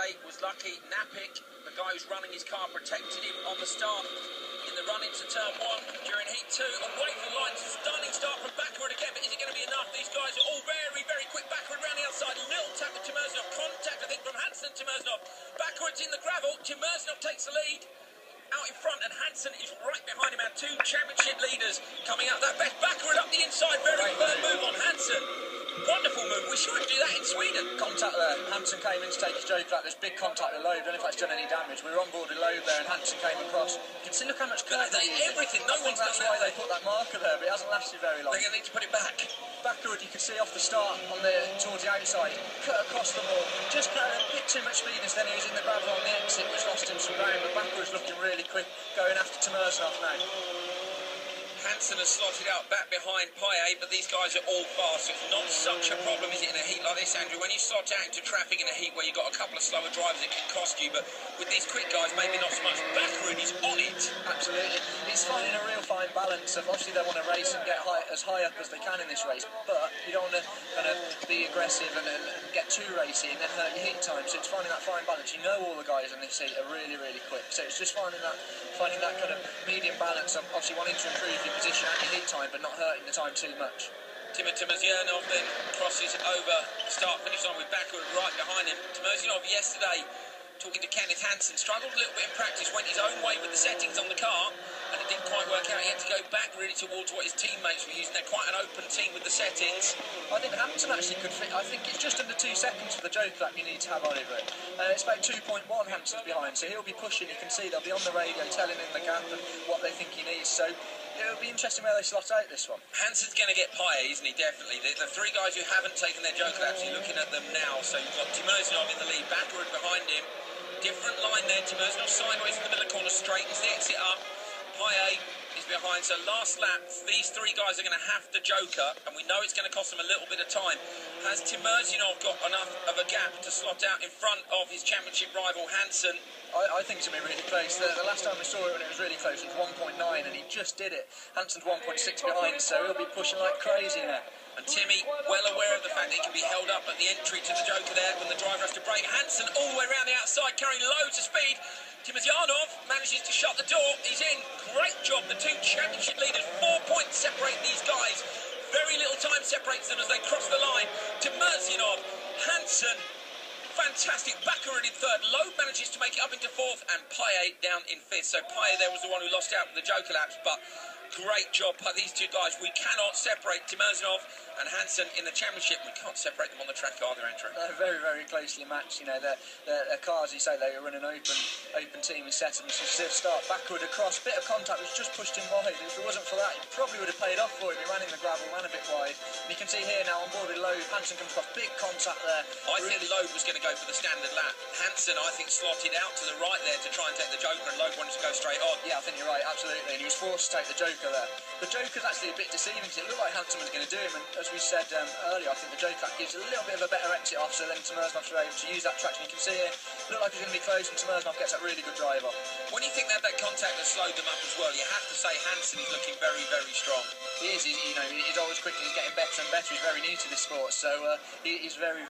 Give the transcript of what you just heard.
yesterday was lucky. Napik, the guy who's running his car, protected him on the start in the run into turn 1 during heat 2. Away from the line, stunning start from backward again, but is it going to be enough? These guys are all very, very quick backward around the outside. Little tap with Timerzinov, contact I think from Hansen and Timerzinov. Backwards in the gravel, Timerzinov takes the lead. Out in front, and Hansen is right behind him. Our 2 championship leaders coming out that best backward up the inside. Very firm move on Hansen. Wonderful move. We should do that in Sweden. Contact there. Hansen came in to take his joke out. There's big contact with Loeb. Don't know if that's done any damage. We were on board with Loeb there, and Hansen came across. You can see, look how much curve they everything. No one's that's done why that. they put that marker there, but it hasn't lasted very long. They're going to need to put it back. Backward, you can see off the start on towards the outside, cut across the wall. Just cut a bit too much speed instead. He was in the gravel on the exit, which lost him some ground. But backwards looking really quick, going after Timerzinov now. Hansen has slotted out back behind Paye, but these guys are all fast, so it's not such a problem, is it, in a heat like this, Andrew? When you slot out into traffic in a heat where you've got a couple of slower drivers, it can cost you, but with these quick guys, maybe not so much. Backward, he's on it. Absolutely. He's finding a real fine balance of, obviously they want to race and get as high up as they can in this race, but you don't want to kind of be aggressive and get too racy and then hurt your heat time, so it's finding that fine balance. You know all the guys in this heat are really, really quick, so it's just finding that kind of medium balance of obviously wanting to improve your position at your heat time, but not hurting the time too much. Timerzinov then crosses over, finish on with backward right behind him. Timerzinov yesterday, talking to Kenneth Hansen, struggled a little bit in practice, went his own way with the settings on the car, and it didn't quite work out. He had to go back really towards what his teammates were using. They're quite an open team with the settings. I think Hansen actually could fit. I think it's just under 2 seconds for the joke lap you need to have over it. It's about 2.1 Hansen's behind, so he'll be pushing. You can see they'll be on the radio telling him the gap and what they think he needs. So it'll be interesting where they slot out this one. Hansen's going to get Paye, isn't he? Definitely. The 3 guys who haven't taken their joke laps, you're looking at them now. So you've got Timerzinov in the lead, backward behind him. Different line there. Timerzinov sideways in the middle of the corner, straightens the exit up. Paye is behind, so last lap, these 3 guys are going to have to joker, and we know it's going to cost them a little bit of time. Has Timerzinov got enough of a gap to slot out in front of his championship rival Hansen? I think it's going to be really close. The last time we saw it when it was really close, it was 1.9, and he just did it. Hansen's 1.6 behind, so he'll be pushing like crazy now. And Timmy, well aware of the fact that he can be held up at the entry to the joker there when the driver has to brake. Hansen all the way around the outside, carrying loads of speed. Timerzinov manages to shut the door. He's in. Great job. The 2 championship leaders, 4 points separate these guys. Very little time separates them as they cross the line. Timerzinov, Hansen, fantastic. Backward in 3rd. Loeb manages to make it up into 4th, and Paye down in 5th. So Paye there was the one who lost out with the joker laps, but great job by these 2 guys. We cannot separate Timerzinov and Hansen in the championship. We can't separate them on the track either, Andrew. They're very, very closely matched. You know, their cars, you say, they run an open team and set them. So start backward across, bit of contact which just pushed him wide. If it wasn't for that, it probably would have paid off for him. He ran in the gravel, ran a bit wide. And you can see here now on board with Loeb, Hansen comes across, big contact there. I think Loeb was going to go for the standard lap. Hansen, I think, slotted out to the right there to try and take the joker, and Loeb wanted to go straight on. Yeah, I think you're right, absolutely. And he was forced to take the joker there. The joker's actually a bit deceiving because it looked like Hansen was going to do him, and as we said earlier, I think the joker gives a little bit of a better exit off, so then Timerzinov's able to use that traction. You can see it looked like he's going to be close, and Timerzinov gets that really good drive off. When you think that contact has slowed them up as well, you have to say Hansen is looking very, very strong. He is. He's always quick, and he's getting better and better. He's very new to this sport, so he's very